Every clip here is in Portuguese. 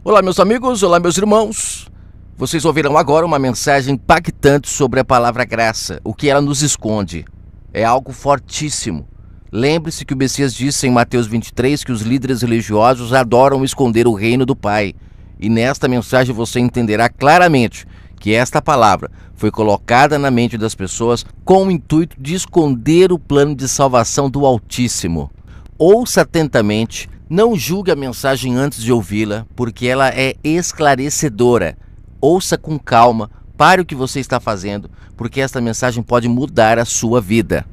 Olá, meus amigos, olá, meus irmãos. Vocês ouvirão agora uma mensagem impactante sobre a palavra graça, o que ela nos esconde. É algo fortíssimo. Lembre-se que o Messias disse em Mateus 23 que os líderes religiosos adoram esconder o reino do Pai. E nesta mensagem você entenderá claramente que esta palavra foi colocada na mente das pessoas com o intuito de esconder o plano de salvação do Altíssimo. Ouça atentamente. Não julgue a mensagem antes de ouvi-la, porque ela é esclarecedora. Ouça com calma, pare o que você está fazendo, porque esta mensagem pode mudar a sua vida.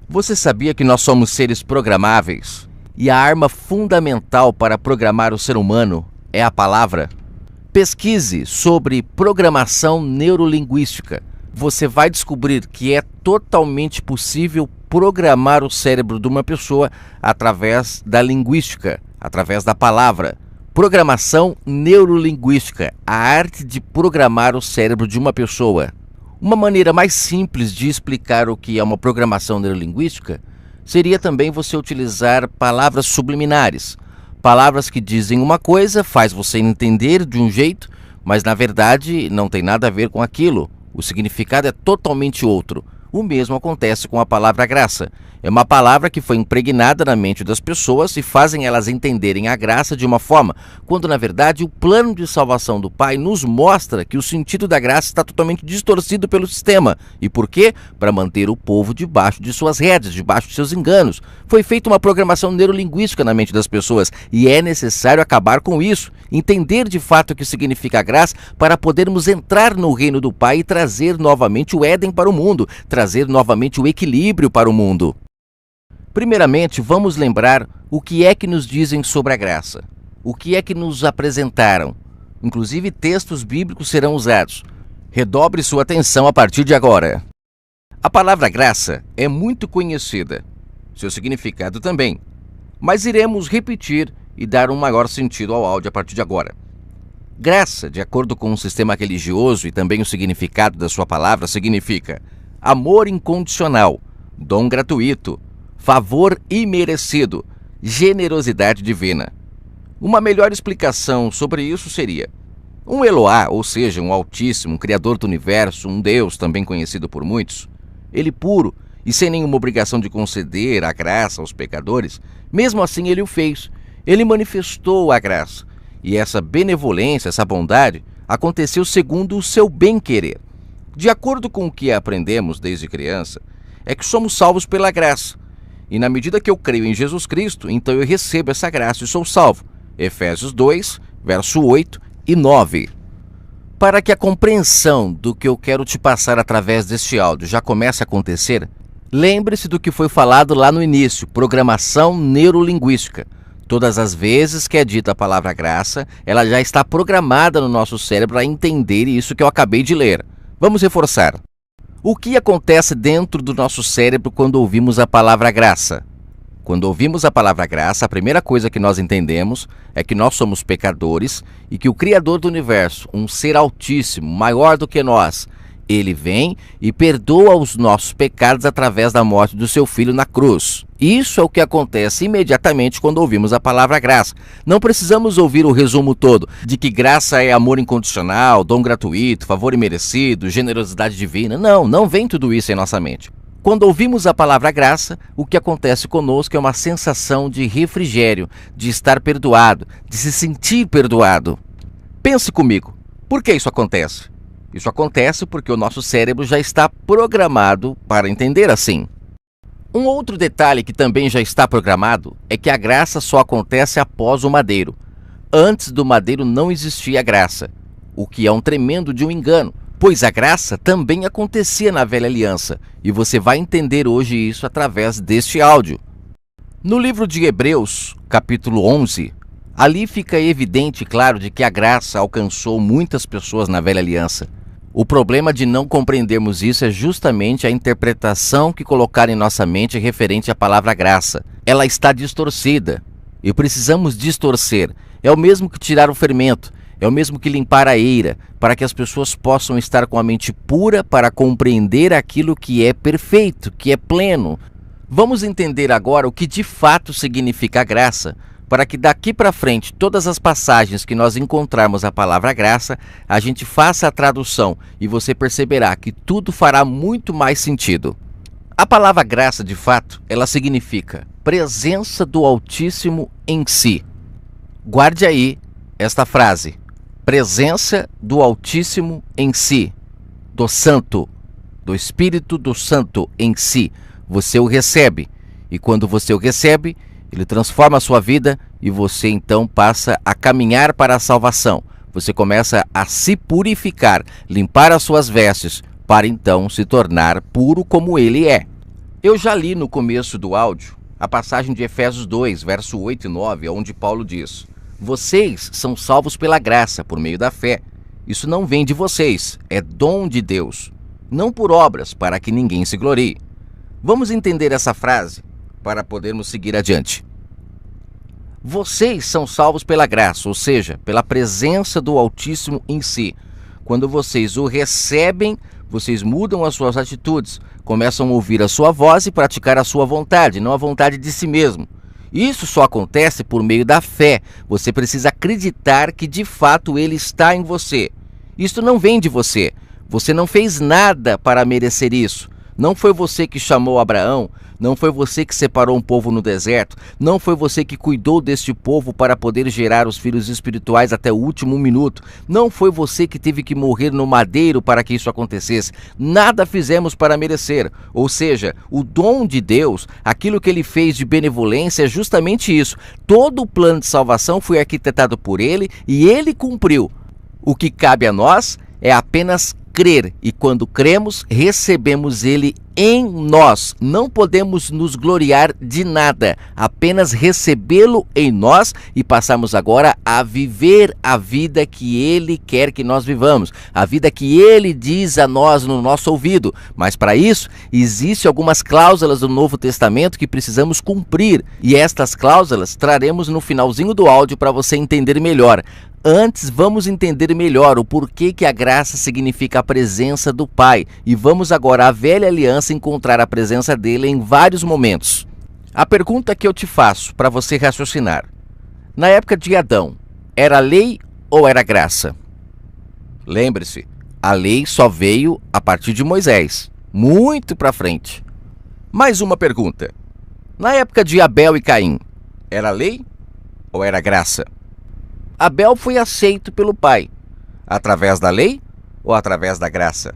Você sabia que nós somos seres programáveis? E a arma fundamental para programar o ser humano é a palavra? Pesquise sobre programação neurolinguística. Você vai descobrir que é totalmente possível programar o cérebro de uma pessoa através da linguística, através da palavra. Programação neurolinguística, a arte de programar o cérebro de uma pessoa. Uma maneira mais simples de explicar o que é uma programação neurolinguística seria também você utilizar palavras subliminares. Palavras que dizem uma coisa, faz você entender de um jeito, mas na verdade não tem nada a ver com aquilo. O significado é totalmente outro. O mesmo acontece com a palavra graça. É uma palavra que foi impregnada na mente das pessoas e fazem elas entenderem a graça de uma forma, quando na verdade o plano de salvação do Pai nos mostra que o sentido da graça está totalmente distorcido pelo sistema. E por quê? Para manter o povo debaixo de suas rédeas, debaixo de seus enganos. Foi feita uma programação neurolinguística na mente das pessoas e é necessário acabar com isso, entender de fato o que significa a graça para podermos entrar no reino do Pai e trazer novamente o Éden para o mundo, trazer novamente o equilíbrio para o mundo. Primeiramente, vamos lembrar o que é que nos dizem sobre a graça. O que é que nos apresentaram. Inclusive, textos bíblicos serão usados. Redobre sua atenção a partir de agora. A palavra graça é muito conhecida. Seu significado também. Mas iremos repetir e dar um maior sentido ao áudio a partir de agora. Graça, de acordo com o sistema religioso e também o significado da sua palavra, significa amor incondicional, dom gratuito, favor imerecido, generosidade divina. Uma melhor explicação sobre isso seria um Eloá, ou seja, um Altíssimo, um Criador do Universo, um Deus também conhecido por muitos, ele puro e sem nenhuma obrigação de conceder a graça aos pecadores, mesmo assim ele o fez, ele manifestou a graça, e essa benevolência, essa bondade, aconteceu segundo o seu bem-querer. De acordo com o que aprendemos desde criança, é que somos salvos pela graça. E na medida que eu creio em Jesus Cristo, então eu recebo essa graça e sou salvo. Efésios 2, verso 8 e 9. Para que a compreensão do que eu quero te passar através deste áudio já comece a acontecer, lembre-se do que foi falado lá no início, programação neurolinguística. Todas as vezes que é dita a palavra graça, ela já está programada no nosso cérebro a entender isso que eu acabei de ler. Vamos reforçar. O que acontece dentro do nosso cérebro quando ouvimos a palavra graça? Quando ouvimos a palavra graça, a primeira coisa que nós entendemos é que nós somos pecadores e que o Criador do Universo, um ser altíssimo, maior do que nós, ele vem e perdoa os nossos pecados através da morte do seu Filho na cruz. Isso é o que acontece imediatamente quando ouvimos a palavra graça. Não precisamos ouvir o resumo todo de que graça é amor incondicional, dom gratuito, favor imerecido, generosidade divina. Não vem tudo isso em nossa mente. Quando ouvimos a palavra graça, o que acontece conosco é uma sensação de refrigério, de estar perdoado, de se sentir perdoado. Pense comigo, por que isso acontece? Isso acontece porque o nosso cérebro já está programado para entender assim. Um outro detalhe que também já está programado é que a graça só acontece após o madeiro. Antes do madeiro não existia graça, o que é um tremendo de um engano, pois a graça também acontecia na velha aliança, e você vai entender hoje isso através deste áudio. No livro de Hebreus, capítulo 11, ali fica evidente e claro de que a graça alcançou muitas pessoas na velha aliança. O problema de não compreendermos isso é justamente a interpretação que colocaram em nossa mente referente à palavra graça. Ela está distorcida e precisamos distorcer. É o mesmo que tirar o fermento, é o mesmo que limpar a eira, para que as pessoas possam estar com a mente pura para compreender aquilo que é perfeito, que é pleno. Vamos entender agora o que de fato significa a graça, para que daqui para frente, todas as passagens que nós encontrarmos a palavra graça, a gente faça a tradução e você perceberá que tudo fará muito mais sentido. A palavra graça, de fato, ela significa presença do Altíssimo em si. Guarde aí esta frase: presença do Altíssimo em si, do Santo, do Espírito do Santo em si. Você o recebe, e quando você o recebe, ele transforma a sua vida e você então passa a caminhar para a salvação. Você começa a se purificar, limpar as suas vestes, para então se tornar puro como ele é. Eu já li no começo do áudio a passagem de Efésios 2, verso 8 e 9, onde Paulo diz: vocês são salvos pela graça, por meio da fé. Isso não vem de vocês, é dom de Deus, não por obras, para que ninguém se glorie. Vamos entender essa frase para podermos seguir adiante. Vocês são salvos pela graça, ou seja, pela presença do Altíssimo em si. Quando vocês o recebem, vocês mudam as suas atitudes, começam a ouvir a sua voz e praticar a sua vontade, não a vontade de si mesmo. Isso só acontece por meio da fé. Você precisa acreditar que de fato ele está em você. Isso não vem de você. Você não fez nada para merecer isso. Não foi você que chamou Abraão, não foi você que separou um povo no deserto, não foi você que cuidou deste povo para poder gerar os filhos espirituais até o último minuto, não foi você que teve que morrer no madeiro para que isso acontecesse. Nada fizemos para merecer. Ou seja, o dom de Deus, aquilo que ele fez de benevolência é justamente isso. Todo o plano de salvação foi arquitetado por ele e ele cumpriu. O que cabe a nós é apenas crer, e quando cremos, recebemos ele em nós. Não podemos nos gloriar de nada, apenas recebê-lo em nós e passarmos agora a viver a vida que ele quer que nós vivamos, a vida que ele diz a nós no nosso ouvido. Mas para isso, existem algumas cláusulas do Novo Testamento que precisamos cumprir, e estas cláusulas traremos no finalzinho do áudio para você entender melhor. Antes, vamos entender melhor o porquê que a graça significa a presença do Pai. E vamos agora à velha aliança encontrar a presença dele em vários momentos. A pergunta que eu te faço para você raciocinar: na época de Adão, era lei ou era graça? Lembre-se, a lei só veio a partir de Moisés, muito para frente. Mais uma pergunta: na época de Abel e Caim, era lei ou era graça? Abel foi aceito pelo Pai, através da lei ou através da graça?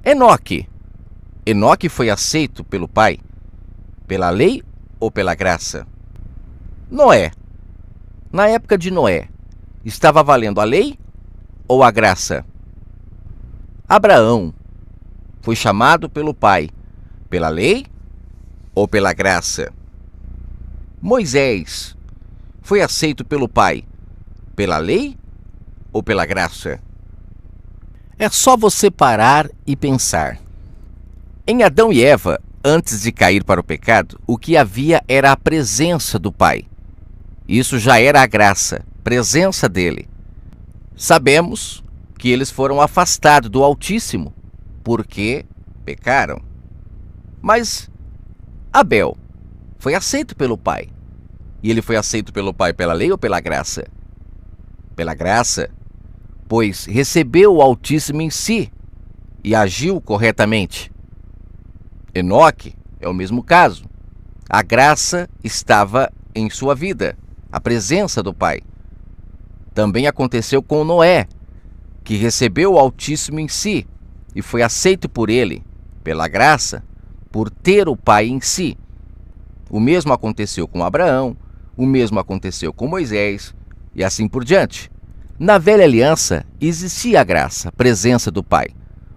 Enoque foi aceito pelo Pai, pela lei ou pela graça? Noé, na época de Noé, estava valendo a lei ou a graça? Abraão foi chamado pelo Pai, pela lei ou pela graça? Moisés foi aceito pelo Pai, pela lei ou pela graça? É só você parar e pensar. Em Adão e Eva, antes de cair para o pecado, o que havia era a presença do Pai. Isso já era a graça, presença dele. Sabemos que eles foram afastados do Altíssimo porque pecaram. Mas Abel foi aceito pelo Pai. E ele foi aceito pelo Pai pela lei ou pela graça? Pela graça, pois recebeu o Altíssimo em si e agiu corretamente. Enoque é o mesmo caso. A graça estava em sua vida, a presença do Pai. Também aconteceu com Noé, que recebeu o Altíssimo em si e foi aceito por ele, pela graça, por ter o Pai em si. O mesmo aconteceu com Abraão, o mesmo aconteceu com Moisés, e assim por diante. Na velha aliança existia a graça, a presença do Pai.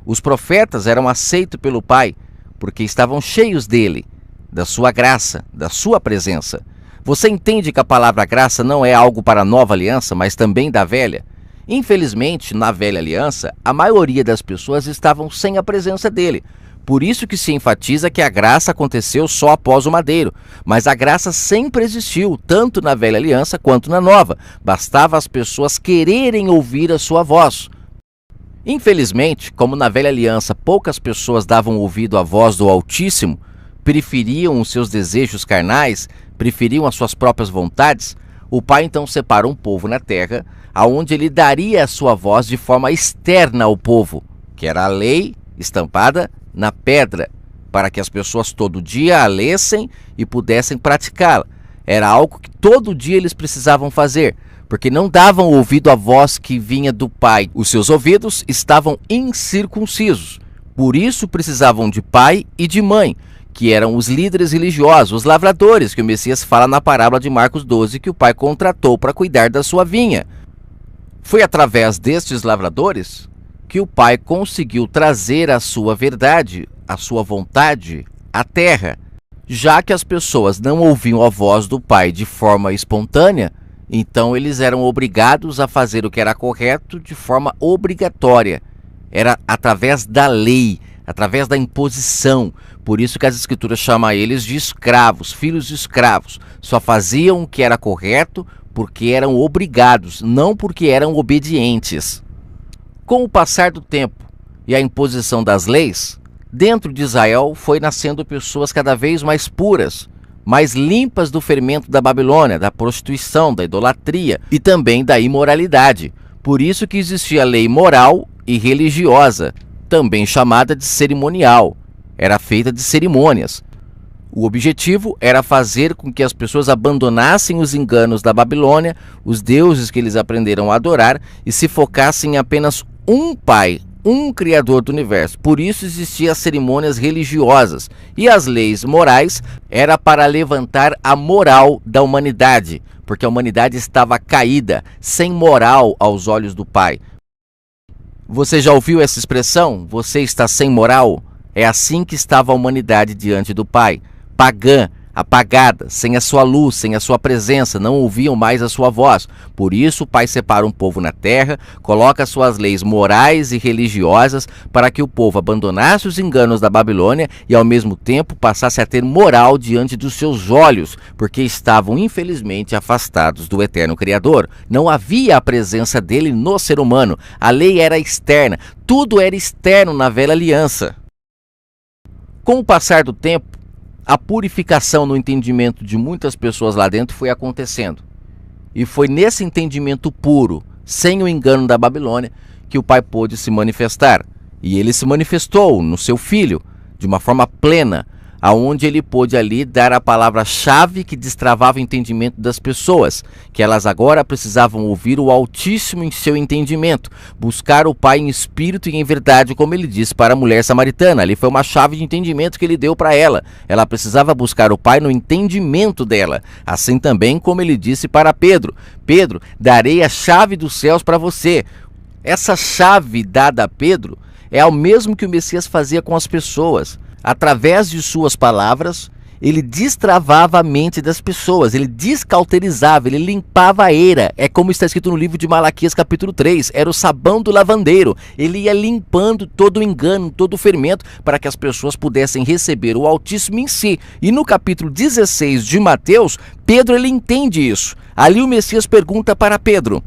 Os profetas eram aceitos pelo Pai porque estavam cheios dele, da sua graça, da sua presença. Você entende que a palavra graça não é algo para a nova aliança, mas também da velha? Infelizmente, na velha aliança, a maioria das pessoas estavam sem a presença dele. Por isso que se enfatiza que a graça aconteceu só após o madeiro. Mas a graça sempre existiu, tanto na velha aliança quanto na nova. Bastava as pessoas quererem ouvir a sua voz. Infelizmente, como na velha aliança poucas pessoas davam ouvido à voz do Altíssimo, preferiam os seus desejos carnais, preferiam as suas próprias vontades, o Pai então separa um povo na terra, aonde ele daria a sua voz de forma externa ao povo, que era a lei estampada na pedra, para que as pessoas todo dia a lessem e pudessem praticá-la. Era algo que todo dia eles precisavam fazer, porque não davam ouvido à voz que vinha do Pai. Os seus ouvidos estavam incircuncisos, por isso precisavam de pai e de mãe, que eram os líderes religiosos, os lavradores, que o Messias fala na parábola de Marcos 12, que o Pai contratou para cuidar da sua vinha. Foi através destes lavradores que o Pai conseguiu trazer a sua verdade, a sua vontade à terra. Já que as pessoas não ouviam a voz do Pai de forma espontânea, então eles eram obrigados a fazer o que era correto de forma obrigatória. Era através da lei, através da imposição. Por isso que as escrituras chamam eles de escravos, filhos de escravos. Só faziam o que era correto porque eram obrigados, não porque eram obedientes. Com o passar do tempo e a imposição das leis, dentro de Israel foi nascendo pessoas cada vez mais puras, mais limpas do fermento da Babilônia, da prostituição, da idolatria e também da imoralidade. Por isso que existia a lei moral e religiosa, também chamada de cerimonial. Era feita de cerimônias. O objetivo era fazer com que as pessoas abandonassem os enganos da Babilônia, os deuses que eles aprenderam a adorar, e se focassem em apenas um Pai, um Criador do universo. Por isso existiam as cerimônias religiosas. E as leis morais era para levantar a moral da humanidade, porque a humanidade estava caída, sem moral aos olhos do Pai. Você já ouviu essa expressão? Você está sem moral? É assim que estava a humanidade diante do Pai. Pagã, apagada, sem a sua luz, sem a sua presença, não ouviam mais a sua voz. Por isso o Pai separa um povo na terra, coloca suas leis morais e religiosas para que o povo abandonasse os enganos da Babilônia e ao mesmo tempo passasse a ter moral diante dos seus olhos, porque estavam infelizmente afastados do eterno Criador. Não havia a presença dele no ser humano. A lei era externa, tudo era externo na velha aliança. Com o passar do tempo, a purificação no entendimento de muitas pessoas lá dentro foi acontecendo. E foi nesse entendimento puro, sem o engano da Babilônia, que o Pai pôde se manifestar. E ele se manifestou no seu Filho, de uma forma plena, aonde ele pôde ali dar a palavra-chave que destravava o entendimento das pessoas, que elas agora precisavam ouvir o Altíssimo em seu entendimento, buscar o Pai em espírito e em verdade, como ele disse para a mulher samaritana. Ali foi uma chave de entendimento que ele deu para ela. Ela precisava buscar o Pai no entendimento dela, assim também como ele disse para Pedro: Pedro, darei a chave dos céus para você. Essa chave dada a Pedro é o mesmo que o Messias fazia com as pessoas. Através de suas palavras, ele destravava a mente das pessoas, ele descauterizava, ele limpava a eira. É como está escrito no livro de Malaquias capítulo 3, era o sabão do lavandeiro. Ele ia limpando todo o engano, todo o fermento, para que as pessoas pudessem receber o Altíssimo em si. E no capítulo 16 de Mateus, Pedro ele entende isso. Ali o Messias pergunta para Pedro: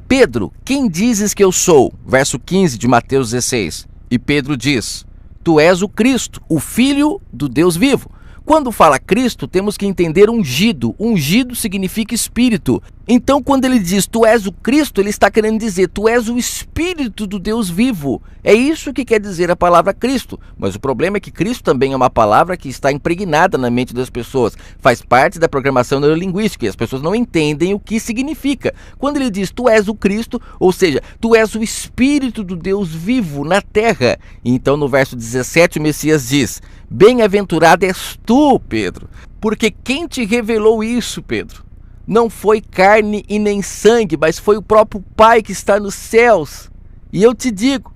Pedro, quem dizes que eu sou? Verso 15 de Mateus 16. E Pedro diz: Tu és o Cristo, o Filho do Deus vivo. Quando fala Cristo, temos que entender ungido. Ungido significa Espírito. Então, quando ele diz tu és o Cristo, ele está querendo dizer tu és o Espírito do Deus vivo. É isso que quer dizer a palavra Cristo. Mas o problema é que Cristo também é uma palavra que está impregnada na mente das pessoas. Faz parte da programação neurolinguística e as pessoas não entendem o que significa. Quando ele diz tu és o Cristo, ou seja, tu és o Espírito do Deus vivo na terra. Então, no verso 17, o Messias diz: Bem-aventurado és tu, Pedro, porque quem te revelou isso, Pedro? Não foi carne e nem sangue, mas foi o próprio Pai que está nos céus. E eu te digo,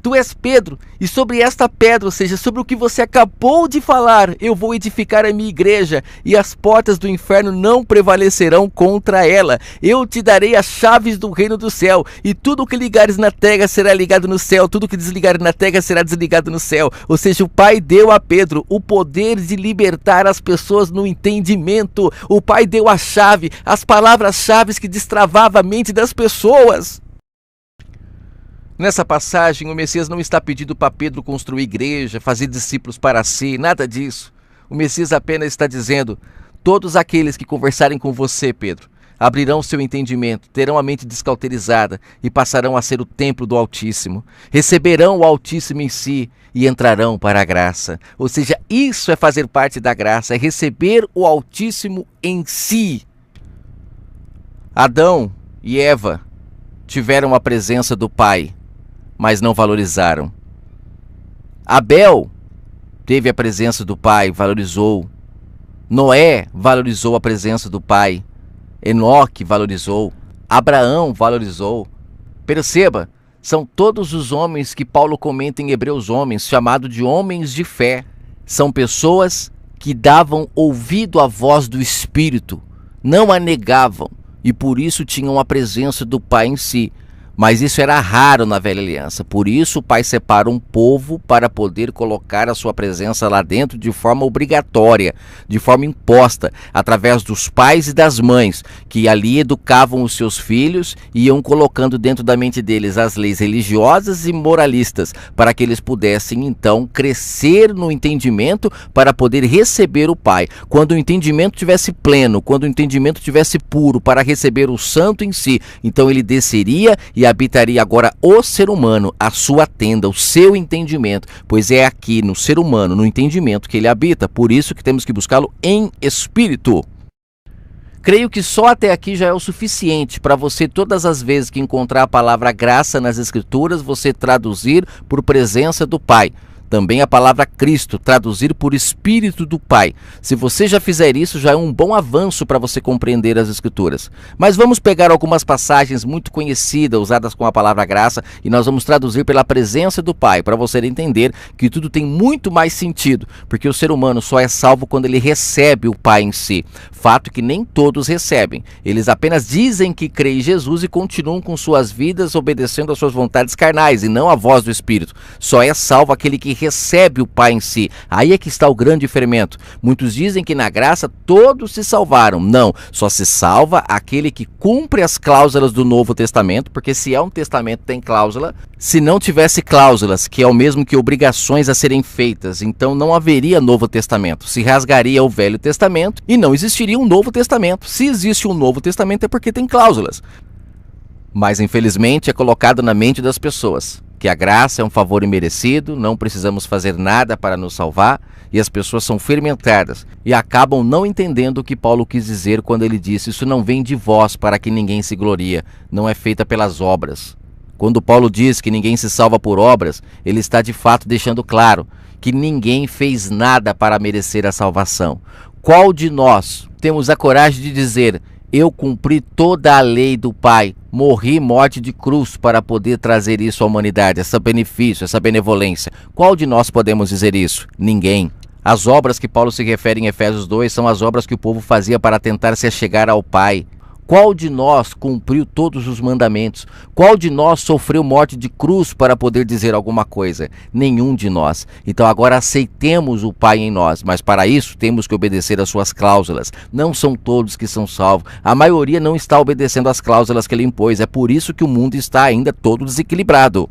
tu és Pedro, e sobre esta pedra, ou seja, sobre o que você acabou de falar, eu vou edificar a minha igreja, e as portas do inferno não prevalecerão contra ela. Eu te darei as chaves do reino do céu, e tudo o que ligares na terra será ligado no céu, tudo o que desligares na terra será desligado no céu. Ou seja, o Pai deu a Pedro o poder de libertar as pessoas no entendimento. O Pai deu a chave, as palavras-chave que destravavam a mente das pessoas. Nessa passagem, o Messias não está pedindo para Pedro construir igreja, fazer discípulos para si, nada disso. O Messias apenas está dizendo: Todos aqueles que conversarem com você, Pedro, abrirão seu entendimento, terão a mente descauterizada e passarão a ser o templo do Altíssimo. Receberão o Altíssimo em si e entrarão para a graça. Ou seja, isso é fazer parte da graça, é receber o Altíssimo em si. Adão e Eva tiveram a presença do Pai, mas não valorizaram. Abel teve a presença do Pai, valorizou. Noé valorizou a presença do Pai. Enoque valorizou. Abraão valorizou. Perceba, são todos os homens que Paulo comenta em Hebreus homens, chamado de homens de fé. São pessoas que davam ouvido à voz do Espírito, não a negavam, e por isso tinham a presença do Pai em si. Mas isso era raro na velha aliança, por isso o Pai separa um povo para poder colocar a sua presença lá dentro de forma obrigatória, de forma imposta, através dos pais e das mães, que ali educavam os seus filhos e iam colocando dentro da mente deles as leis religiosas e moralistas, para que eles pudessem então crescer no entendimento para poder receber o Pai. Quando o entendimento tivesse pleno, quando o entendimento tivesse puro para receber o santo em si, então ele desceria e habitaria agora o ser humano, a sua tenda, o seu entendimento, pois é aqui no ser humano, no entendimento que ele habita, por isso que temos que buscá-lo em espírito. Creio que só até aqui já é o suficiente para você, todas as vezes que encontrar a palavra graça nas Escrituras, você traduzir por presença do Pai. Também a palavra Cristo, traduzir por Espírito do Pai. Se você já fizer isso, já é um bom avanço para você compreender as Escrituras. Mas vamos pegar algumas passagens muito conhecidas, usadas com a palavra graça, e nós vamos traduzir pela presença do Pai, para você entender que tudo tem muito mais sentido, porque o ser humano só é salvo quando ele recebe o Pai em si. Fato que nem todos recebem. Eles apenas dizem que creem em Jesus e continuam com suas vidas obedecendo às suas vontades carnais, e não à voz do Espírito. Só é salvo aquele que recebe o Pai em si. Aí é que está o grande fermento. Muitos dizem que na graça todos se salvaram. Não, só se salva aquele que cumpre as cláusulas do Novo Testamento, porque se é um testamento tem cláusula. Se não tivesse cláusulas, que é o mesmo que obrigações a serem feitas, então não haveria Novo Testamento. Se rasgaria o Velho Testamento e não existiria um Novo Testamento. Se existe um Novo Testamento é porque tem cláusulas. Mas infelizmente é colocado na mente das pessoas que a graça é um favor imerecido, não precisamos fazer nada para nos salvar, e as pessoas são fermentadas e acabam não entendendo o que Paulo quis dizer quando ele disse: isso não vem de vós para que ninguém se glorie, não é feita pelas obras. Quando Paulo diz que ninguém se salva por obras, ele está de fato deixando claro que ninguém fez nada para merecer a salvação. Qual de nós temos a coragem de dizer: eu cumpri toda a lei do Pai, morri morte de cruz para poder trazer isso à humanidade, esse benefício, essa benevolência? Qual de nós podemos dizer isso? Ninguém. As obras que Paulo se refere em Efésios 2 são as obras que o povo fazia para tentar se achegar ao Pai. Qual de nós cumpriu todos os mandamentos? Qual de nós sofreu morte de cruz para poder dizer alguma coisa? Nenhum de nós. Então agora aceitemos o Pai em nós, mas para isso temos que obedecer às suas cláusulas. Não são todos que são salvos. A maioria não está obedecendo às cláusulas que ele impôs. É por isso que o mundo está ainda todo desequilibrado.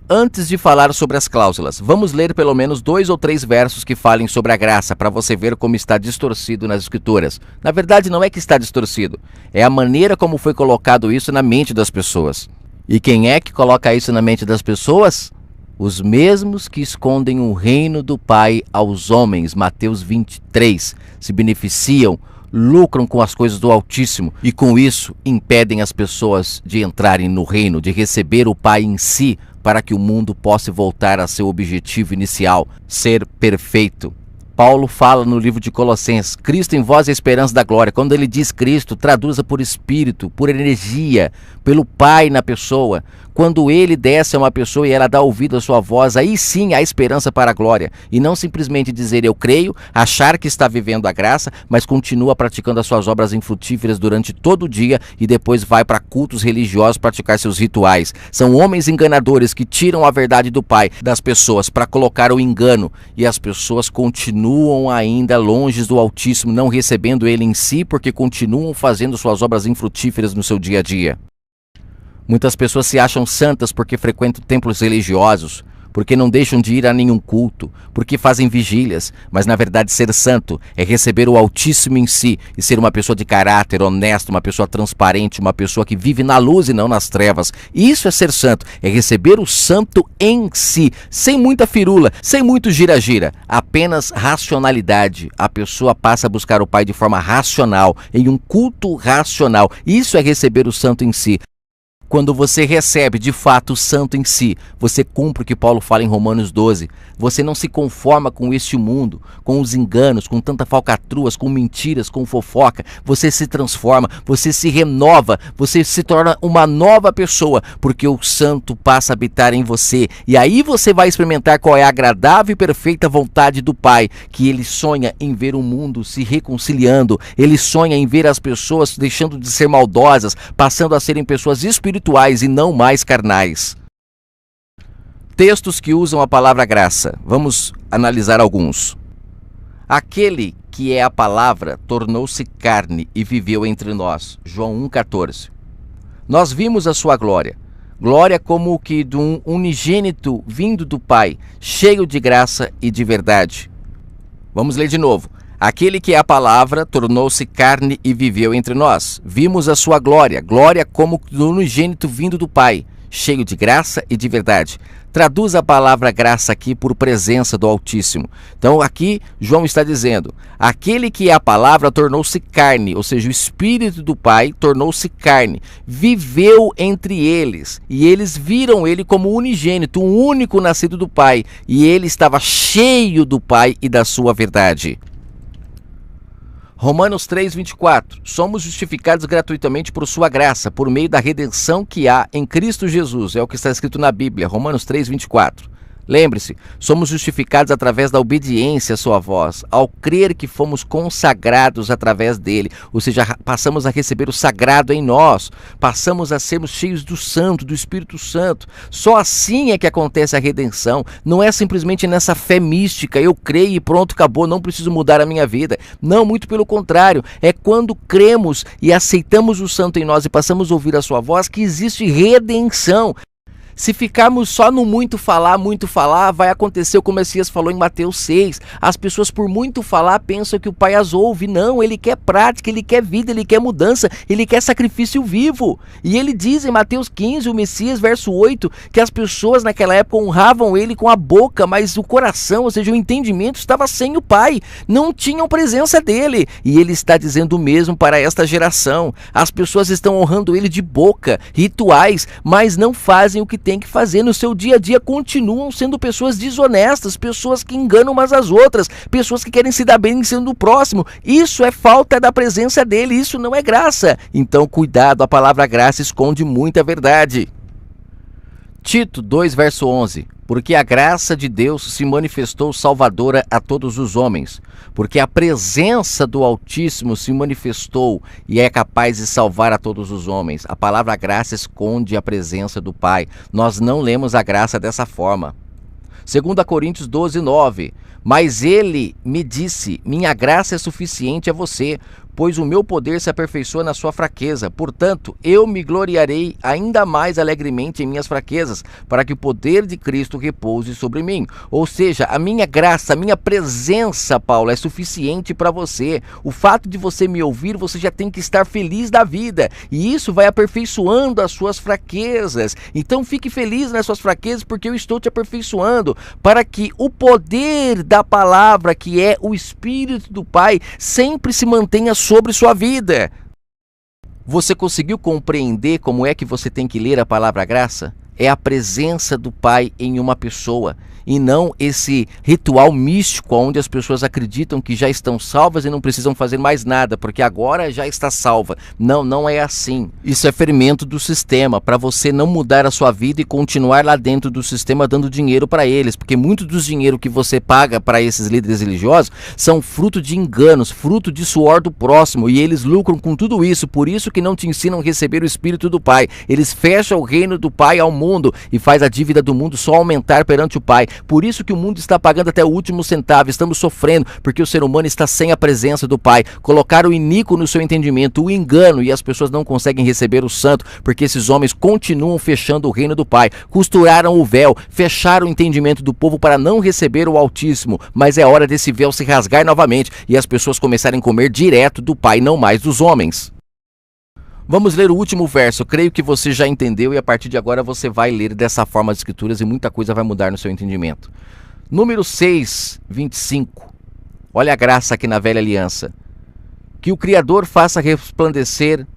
Antes de falar sobre as cláusulas, vamos ler pelo menos 2 ou 3 versos que falem sobre a graça, para você ver como está distorcido nas Escrituras. Na verdade, não é que está distorcido, é a maneira como foi colocado isso na mente das pessoas. E quem é que coloca isso na mente das pessoas? Os mesmos que escondem o reino do Pai aos homens, Mateus 23, se beneficiam, lucram com as coisas do Altíssimo e com isso impedem as pessoas de entrarem no reino, de receber o Pai em si, para que o mundo possa voltar a seu objetivo inicial, ser perfeito. Paulo fala no livro de Colossenses: Cristo em vós é a esperança da glória. Quando ele diz Cristo, traduza por Espírito, por energia, pelo Pai na pessoa. Quando ele desce a uma pessoa e ela dá ouvido à sua voz, aí sim há esperança para a glória. E não simplesmente dizer eu creio, achar que está vivendo a graça, mas continua praticando as suas obras infrutíferas durante todo o dia e depois vai para cultos religiosos praticar seus rituais. São homens enganadores que tiram a verdade do Pai das pessoas para colocar o engano, e as pessoas continuam ainda longe do Altíssimo, não recebendo ele em si, porque continuam fazendo suas obras infrutíferas no seu dia a dia. Muitas pessoas se acham santas porque frequentam templos religiosos, porque não deixam de ir a nenhum culto, porque fazem vigílias, mas na verdade ser santo é receber o Altíssimo em si e ser uma pessoa de caráter honesto, uma pessoa transparente, uma pessoa que vive na luz e não nas trevas. Isso é ser santo, é receber o santo em si, sem muita firula, sem muito gira-gira, apenas racionalidade. A pessoa passa a buscar o Pai de forma racional, em um culto racional. Isso é receber o santo em si. Quando você recebe de fato o santo em si, você cumpre o que Paulo fala em Romanos 12. Você não se conforma com este mundo, com os enganos, com tanta falcatruas, com mentiras, com fofoca. Você se transforma, você se renova, você se torna uma nova pessoa, porque o santo passa a habitar em você. E aí você vai experimentar qual é a agradável e perfeita vontade do Pai, que ele sonha em ver o mundo se reconciliando, ele sonha em ver as pessoas deixando de ser maldosas, passando a serem pessoas espirituais e não mais carnais. Textos que usam a palavra graça. Vamos analisar alguns. Aquele que é a palavra tornou-se carne e viveu entre nós. João 1,14. Nós vimos a sua glória. Glória como que de um unigênito vindo do Pai, cheio de graça e de verdade. Vamos ler de novo. Aquele que é a palavra tornou-se carne e viveu entre nós. Vimos a sua glória, glória como do unigênito vindo do Pai, cheio de graça e de verdade. Traduz a palavra graça aqui por presença do Altíssimo. Então aqui João está dizendo, aquele que é a palavra tornou-se carne, ou seja, o Espírito do Pai tornou-se carne, viveu entre eles, e eles viram ele como unigênito, um único nascido do Pai, e ele estava cheio do Pai e da sua verdade. Romanos 3,24. Somos justificados gratuitamente por sua graça, por meio da redenção que há em Cristo Jesus. É o que está escrito na Bíblia, Romanos 3,24. Lembre-se, somos justificados através da obediência à sua voz, ao crer que fomos consagrados através dele, ou seja, passamos a receber o sagrado em nós, passamos a sermos cheios do Santo, do Espírito Santo. Só assim é que acontece a redenção, não é simplesmente nessa fé mística, eu creio e pronto, acabou, não preciso mudar a minha vida. Não, muito pelo contrário, é quando cremos e aceitamos o Santo em nós e passamos a ouvir a sua voz que existe redenção. Se ficarmos só no muito falar, vai acontecer como o Messias falou em Mateus 6. As pessoas por muito falar pensam que o Pai as ouve. Não, ele quer prática, ele quer vida, ele quer mudança, ele quer sacrifício vivo. E ele diz em Mateus 15, o Messias, verso 8, que as pessoas naquela época honravam ele com a boca, mas o coração, ou seja, o entendimento estava sem o Pai. Não tinham presença dele. E ele está dizendo o mesmo para esta geração. As pessoas estão honrando ele de boca, rituais, mas não fazem o que tem que fazer no seu dia a dia, continuam sendo pessoas desonestas, pessoas que enganam umas às outras, pessoas que querem se dar bem sendo o próximo. Isso é falta da presença dele, isso não é graça. Então cuidado, a palavra graça esconde muita verdade. Tito 2, verso 11. Porque a graça de Deus se manifestou salvadora a todos os homens, porque a presença do Altíssimo se manifestou e é capaz de salvar a todos os homens. A palavra graça esconde a presença do Pai. Nós não lemos a graça dessa forma. 2 Coríntios 12, 9. Mas ele me disse, minha graça é suficiente a você, pois o meu poder se aperfeiçoa na sua fraqueza. Portanto, eu me gloriarei ainda mais alegremente em minhas fraquezas, para que o poder de Cristo repouse sobre mim. Ou seja, a minha graça, a minha presença, Paulo, é suficiente para você. O fato de você me ouvir, você já tem que estar feliz da vida. E isso vai aperfeiçoando as suas fraquezas. Então fique feliz nas suas fraquezas, porque eu estou te aperfeiçoando, para que o poder da palavra, que é o Espírito do Pai, sempre se mantenha sobre sua vida. Você conseguiu compreender como é que você tem que ler a palavra graça? É a presença do Pai em uma pessoa, e não esse ritual místico onde as pessoas acreditam que já estão salvas e não precisam fazer mais nada, porque agora já está salva. Não, não é assim. Isso é fermento do sistema, para você não mudar a sua vida e continuar lá dentro do sistema dando dinheiro para eles, porque muito dos dinheiro que você paga para esses líderes religiosos são fruto de enganos, fruto de suor do próximo, e eles lucram com tudo isso. Por isso que não te ensinam a receber o Espírito do Pai. Eles fecham o reino do Pai ao mundo mundo e faz a dívida do mundo só aumentar perante o Pai. Por isso que o mundo está pagando até o último centavo. Estamos sofrendo porque o ser humano está sem a presença do Pai. Colocaram o iníquo no seu entendimento, o engano, e as pessoas não conseguem receber o santo porque esses homens continuam fechando o reino do Pai. Costuraram o véu, fecharam o entendimento do povo para não receber o Altíssimo. Mas é hora desse véu se rasgar novamente e as pessoas começarem a comer direto do Pai, não mais dos homens. Vamos ler o último verso. Eu creio que você já entendeu e a partir de agora você vai ler dessa forma as Escrituras e muita coisa vai mudar no seu entendimento. Número 6, 25. Olha a graça aqui na velha aliança. Que o Criador faça resplandecer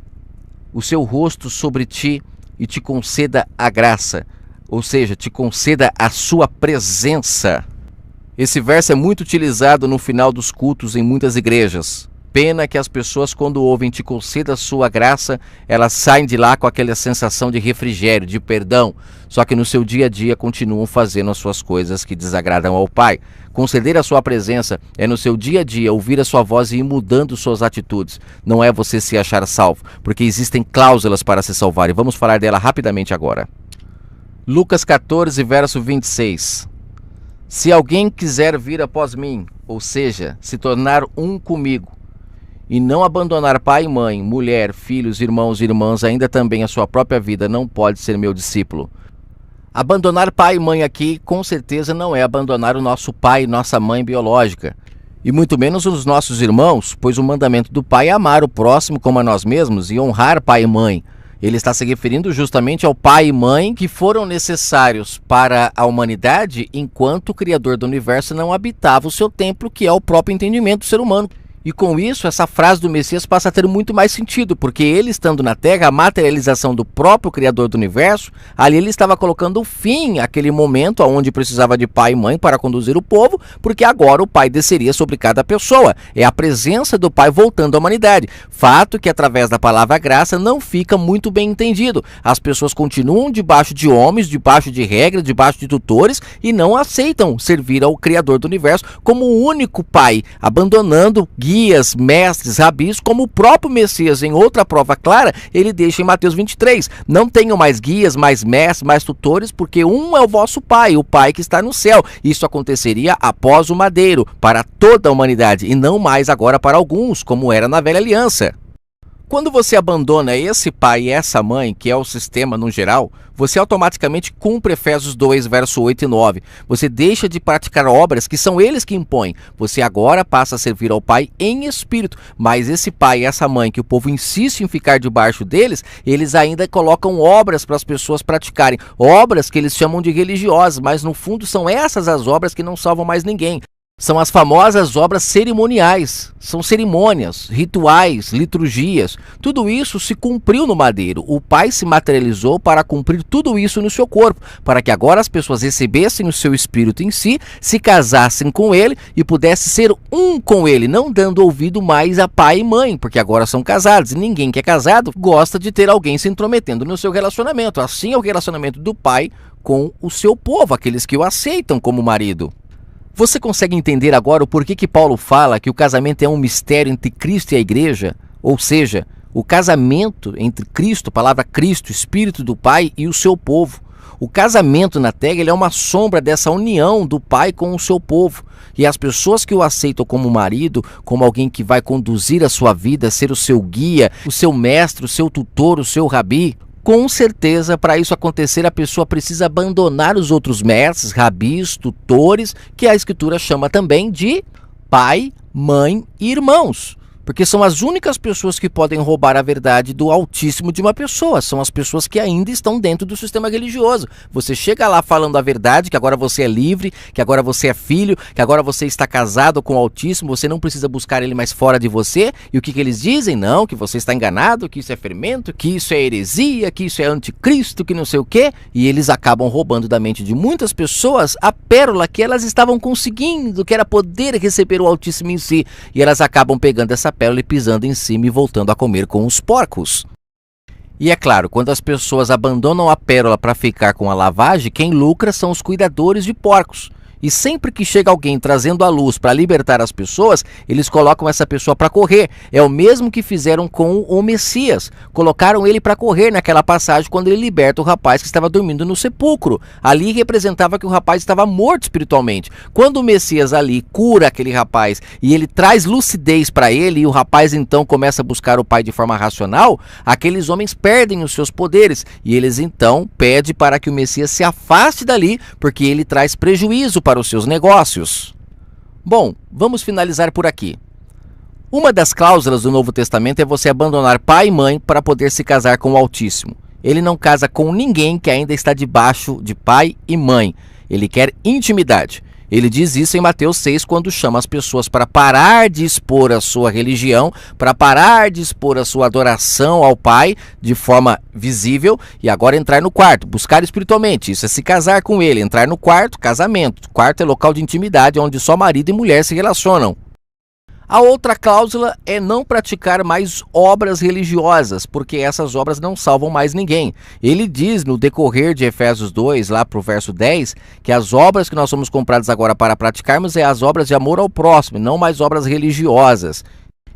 o seu rosto sobre ti e te conceda a graça. Ou seja, te conceda a sua presença. Esse verso é muito utilizado no final dos cultos em muitas igrejas. Pena que as pessoas, quando ouvem te conceda a sua graça, elas saem de lá com aquela sensação de refrigério, de perdão. Só que no seu dia a dia continuam fazendo as suas coisas que desagradam ao Pai. Conceder a sua presença é no seu dia a dia ouvir a sua voz e ir mudando suas atitudes. Não é você se achar salvo, porque existem cláusulas para se salvar e vamos falar dela rapidamente agora. Lucas 14, verso 26. Se alguém quiser vir após mim, ou seja, se tornar um comigo, e não abandonar pai e mãe, mulher, filhos, irmãos e irmãs, ainda também a sua própria vida, não pode ser meu discípulo. Abandonar pai e mãe aqui, com certeza, não é abandonar o nosso pai e nossa mãe biológica. E muito menos os nossos irmãos, pois o mandamento do pai é amar o próximo como a nós mesmos e honrar pai e mãe. Ele está se referindo justamente ao pai e mãe que foram necessários para a humanidade enquanto o Criador do Universo não habitava o seu templo, que é o próprio entendimento do ser humano. E com isso, essa frase do Messias passa a ter muito mais sentido, porque ele estando na Terra, a materialização do próprio Criador do Universo, ali ele estava colocando fim àquele momento onde precisava de pai e mãe para conduzir o povo, porque agora o Pai desceria sobre cada pessoa. É a presença do Pai voltando à humanidade. Fato que através da palavra graça não fica muito bem entendido. As pessoas continuam debaixo de homens, debaixo de regras, debaixo de tutores e não aceitam servir ao Criador do Universo como o único Pai, abandonando guias, mestres, rabis, como o próprio Messias, em outra prova clara, ele deixa em Mateus 23. Não tenham mais guias, mais mestres, mais tutores, porque um é o vosso Pai, o Pai que está no céu. Isso aconteceria após o madeiro, para toda a humanidade, e não mais agora para alguns, como era na velha aliança. Quando você abandona esse pai e essa mãe, que é o sistema no geral, você automaticamente cumpre Efésios 2, verso 8 e 9. Você deixa de praticar obras que são eles que impõem. Você agora passa a servir ao Pai em espírito. Mas esse pai e essa mãe, que o povo insiste em ficar debaixo deles, eles ainda colocam obras para as pessoas praticarem. Obras que eles chamam de religiosas, mas no fundo são essas as obras que não salvam mais ninguém. São as famosas obras cerimoniais, são cerimônias, rituais, liturgias. Tudo isso se cumpriu no madeiro. O Pai se materializou para cumprir tudo isso no seu corpo, para que agora as pessoas recebessem o seu espírito em si, se casassem com ele e pudessem ser um com ele, não dando ouvido mais a pai e mãe, porque agora são casados. E ninguém que é casado gosta de ter alguém se intrometendo no seu relacionamento. Assim é o relacionamento do Pai com o seu povo, aqueles que o aceitam como marido. Você consegue entender agora o porquê que Paulo fala que o casamento é um mistério entre Cristo e a igreja? Ou seja, o casamento entre Cristo, palavra Cristo, Espírito do Pai e o seu povo. O casamento na terra ele é uma sombra dessa união do Pai com o seu povo. E as pessoas que o aceitam como marido, como alguém que vai conduzir a sua vida, ser o seu guia, o seu mestre, o seu tutor, o seu rabi, com certeza, para isso acontecer, a pessoa precisa abandonar os outros mestres, rabis, tutores, que a Escritura chama também de pai, mãe e irmãos. Porque são as únicas pessoas que podem roubar a verdade do Altíssimo de uma pessoa. São as pessoas que ainda estão dentro do sistema religioso. Você chega lá falando a verdade, que agora você é livre, que agora você é filho, que agora você está casado com o Altíssimo, você não precisa buscar ele mais fora de você. E o que eles dizem? Não, que você está enganado, que isso é fermento, que isso é heresia, que isso é anticristo, que não sei o quê. E eles acabam roubando da mente de muitas pessoas a pérola que elas estavam conseguindo, que era poder receber o Altíssimo em si. E elas acabam pegando essa pérola e pisando em cima e voltando a comer com os porcos. E é claro, quando as pessoas abandonam a pérola para ficar com a lavagem, quem lucra são os cuidadores de porcos. E sempre que chega alguém trazendo a luz para libertar as pessoas, eles colocam essa pessoa para correr. É o mesmo que fizeram com o Messias. Colocaram ele para correr naquela passagem quando ele liberta o rapaz que estava dormindo no sepulcro. Ali representava que o rapaz estava morto espiritualmente. Quando o Messias ali cura aquele rapaz e ele traz lucidez para ele, e o rapaz então começa a buscar o pai de forma racional, aqueles homens perdem os seus poderes e eles então pedem para que o Messias se afaste dali, porque ele traz prejuízo para os seus negócios. Bom, vamos finalizar por aqui. Uma das cláusulas do Novo Testamento é você abandonar pai e mãe para poder se casar com o Altíssimo. Ele não casa com ninguém que ainda está debaixo de pai e mãe. Ele quer intimidade. Ele diz isso em Mateus 6, quando chama as pessoas para parar de expor a sua religião, para parar de expor a sua adoração ao Pai de forma visível e agora entrar no quarto, buscar espiritualmente. Isso é se casar com ele, entrar no quarto, casamento. Quarto é local de intimidade, onde só marido e mulher se relacionam. A outra cláusula é não praticar mais obras religiosas, porque essas obras não salvam mais ninguém. Ele diz no decorrer de Efésios 2, lá para o verso 10, que as obras que nós somos comprados agora para praticarmos é as obras de amor ao próximo, não mais obras religiosas.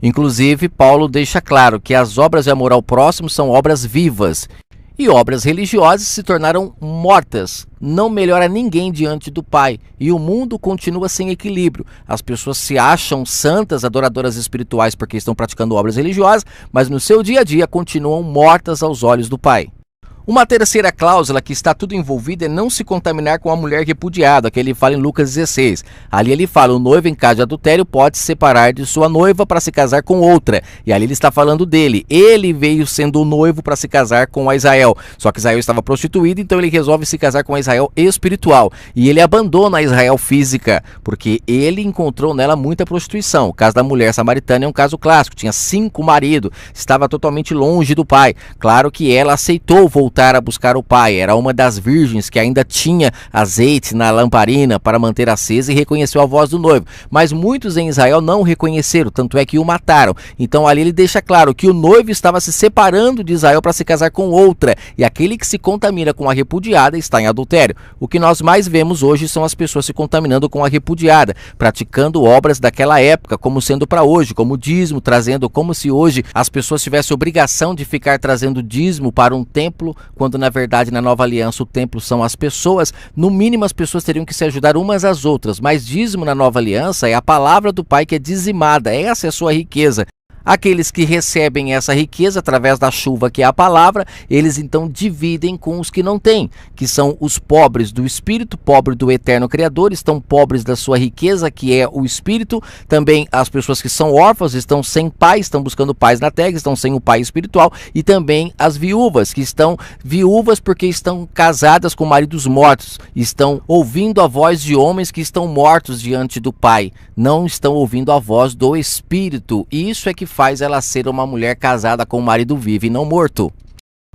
Inclusive, Paulo deixa claro que as obras de amor ao próximo são obras vivas. E obras religiosas se tornaram mortas, não melhora ninguém diante do Pai, e o mundo continua sem equilíbrio. As pessoas se acham santas, adoradoras espirituais porque estão praticando obras religiosas, mas no seu dia a dia continuam mortas aos olhos do Pai. Uma terceira cláusula que está tudo envolvido é não se contaminar com a mulher repudiada, que ele fala em Lucas 16. Ali ele fala, o noivo em caso de adultério pode se separar de sua noiva para se casar com outra. E ali ele está falando dele. Ele veio sendo o noivo para se casar com a Israel. Só que Israel estava prostituída, então ele resolve se casar com a Israel espiritual. E ele abandona a Israel física, porque ele encontrou nela muita prostituição. O caso da mulher samaritana é um caso clássico. Tinha 5 maridos, estava totalmente longe do pai. Claro que ela aceitou voltar a buscar o pai, era uma das virgens que ainda tinha azeite na lamparina para manter acesa e reconheceu a voz do noivo, mas muitos em Israel não o reconheceram, tanto é que o mataram. Então ali ele deixa claro que o noivo estava se separando de Israel para se casar com outra, e aquele que se contamina com a repudiada está em adultério. O que nós mais vemos hoje são as pessoas se contaminando com a repudiada, praticando obras daquela época como sendo para hoje, como dízimo, trazendo como se hoje as pessoas tivessem obrigação de ficar trazendo dízimo para um templo, quando na verdade na nova aliança o templo são as pessoas. No mínimo as pessoas teriam que se ajudar umas às outras, mas dízimo na nova aliança é a palavra do Pai que é dizimada, essa é a sua riqueza. Aqueles que recebem essa riqueza através da chuva, que é a palavra, eles então dividem com os que não têm, que são os pobres do Espírito, pobre do eterno Criador, estão pobres da sua riqueza, que é o Espírito. Também as pessoas que são órfãos, estão sem pai, estão buscando pais na terra, estão sem o pai espiritual. E também as viúvas, que estão viúvas porque estão casadas com maridos mortos, estão ouvindo a voz de homens que estão mortos diante do Pai, não estão ouvindo a voz do Espírito. E isso é que faz ela ser uma mulher casada com um marido vivo e não morto.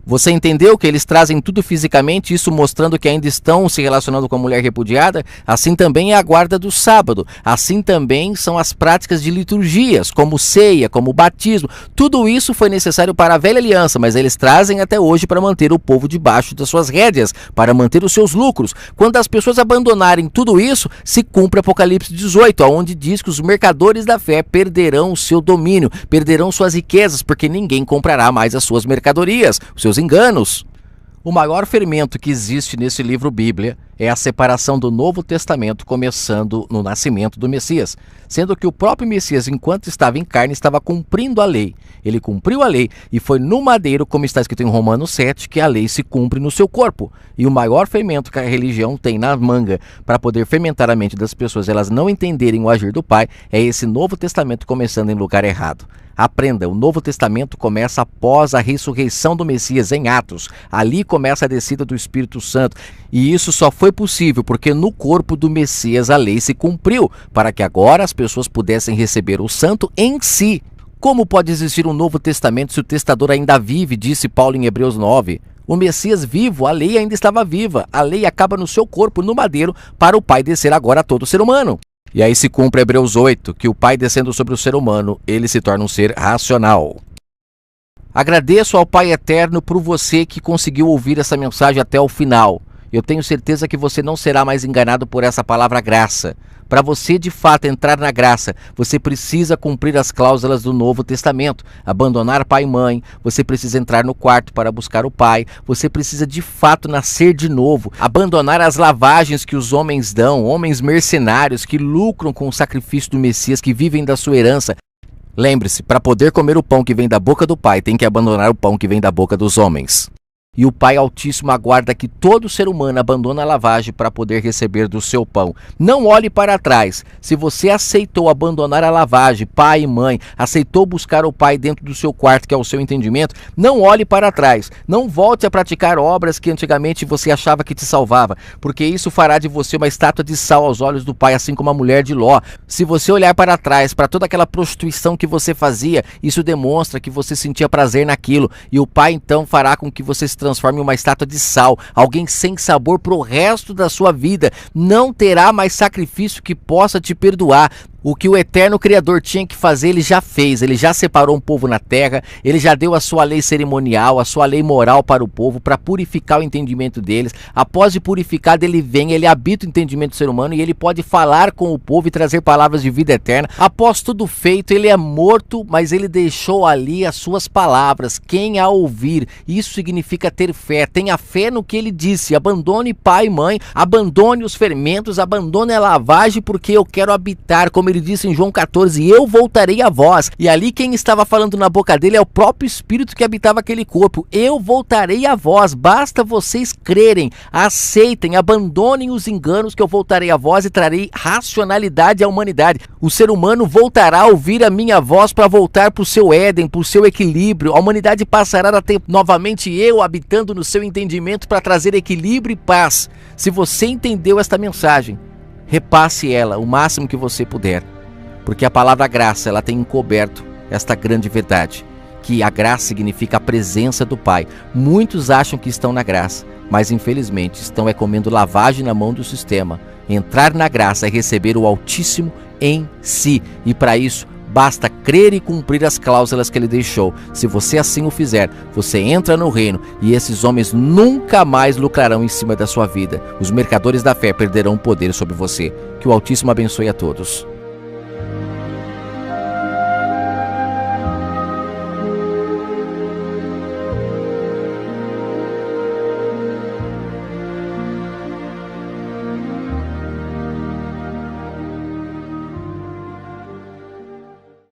Você entendeu que eles trazem tudo fisicamente, isso mostrando que ainda estão se relacionando com a mulher repudiada? Assim também é a guarda do sábado. Assim também são as práticas de liturgias, como ceia, como batismo. Tudo isso foi necessário para a velha aliança, mas eles trazem até hoje para manter o povo debaixo das suas rédeas, para manter os seus lucros. Quando as pessoas abandonarem tudo isso, se cumpre Apocalipse 18, onde diz que os mercadores da fé perderão o seu domínio, perderão suas riquezas, porque ninguém comprará mais as suas mercadorias, os seus enganos. O maior fermento que existe nesse livro Bíblia é a separação do Novo Testamento, começando no nascimento do Messias, sendo que o próprio Messias, enquanto estava em carne, estava cumprindo a lei. Ele cumpriu a lei e foi no madeiro, como está escrito em Romanos 7, que a lei se cumpre no seu corpo. E o maior fermento que a religião tem na manga para poder fermentar a mente das pessoas, elas não entenderem o agir do Pai, é esse Novo Testamento começando em lugar errado. Aprenda, o Novo Testamento começa após a ressurreição do Messias em Atos. Ali começa a descida do Espírito Santo. E isso só foi possível porque no corpo do Messias a lei se cumpriu, para que agora as pessoas pudessem receber o Santo em si. Como pode existir um Novo Testamento se o testador ainda vive, disse Paulo em Hebreus 9. O Messias vivo, a lei ainda estava viva. A lei acaba no seu corpo, no madeiro, para o Pai descer agora a todo ser humano. E aí se cumpre Hebreus 8, que o Pai descendo sobre o ser humano, ele se torna um ser racional. Agradeço ao Pai Eterno por você que conseguiu ouvir essa mensagem até o final. Eu tenho certeza que você não será mais enganado por essa palavra graça. Para você de fato entrar na graça, você precisa cumprir as cláusulas do Novo Testamento, abandonar pai e mãe, você precisa entrar no quarto para buscar o pai, você precisa de fato nascer de novo, abandonar as lavagens que os homens dão, homens mercenários que lucram com o sacrifício do Messias, que vivem da sua herança. Lembre-se, para poder comer o pão que vem da boca do Pai, tem que abandonar o pão que vem da boca dos homens. E o Pai Altíssimo aguarda que todo ser humano abandone a lavagem para poder receber do seu pão. Não olhe para trás. Se você aceitou abandonar a lavagem, pai e mãe, aceitou buscar o Pai dentro do seu quarto, que é o seu entendimento, não olhe para trás. Não volte a praticar obras que antigamente você achava que te salvava, porque isso fará de você uma estátua de sal aos olhos do Pai, assim como a mulher de Ló. Se você olhar para trás, para toda aquela prostituição que você fazia, isso demonstra que você sentia prazer naquilo, e o Pai então fará com que você se transforme em uma estátua de sal, alguém sem sabor para o resto da sua vida. Não terá mais sacrifício que possa te perdoar. O que o eterno Criador tinha que fazer, ele já fez. Ele já separou um povo na terra, ele já deu a sua lei cerimonial, a sua lei moral para o povo, para purificar o entendimento deles. Após de purificado, ele vem, ele habita o entendimento do ser humano e ele pode falar com o povo e trazer palavras de vida eterna. Após tudo feito, ele é morto, mas ele deixou ali as suas palavras. Quem a ouvir, isso significa ter fé. Tenha fé no que ele disse. Abandone pai e mãe, abandone os fermentos, abandone a lavagem, porque eu quero habitar, como ele disse em João 14, eu voltarei a vós. E ali quem estava falando na boca dele é o próprio Espírito que habitava aquele corpo. Eu voltarei a vós, basta vocês crerem, aceitem, abandonem os enganos que eu voltarei a vós e trarei racionalidade à humanidade. O ser humano voltará a ouvir a minha voz para voltar para o seu Éden, para o seu equilíbrio. A humanidade passará a ter novamente eu habitando no seu entendimento para trazer equilíbrio e paz. Se você entendeu esta mensagem, repasse ela o máximo que você puder, porque a palavra graça, ela tem encoberto esta grande verdade, que a graça significa a presença do Pai. Muitos acham que estão na graça, mas infelizmente estão comendo lavagem na mão do sistema. Entrar na graça é receber o Altíssimo em si, e para isso basta crer e cumprir as cláusulas que ele deixou. Se você assim o fizer, você entra no reino e esses homens nunca mais lucrarão em cima da sua vida. Os mercadores da fé perderão o poder sobre você. Que o Altíssimo abençoe a todos.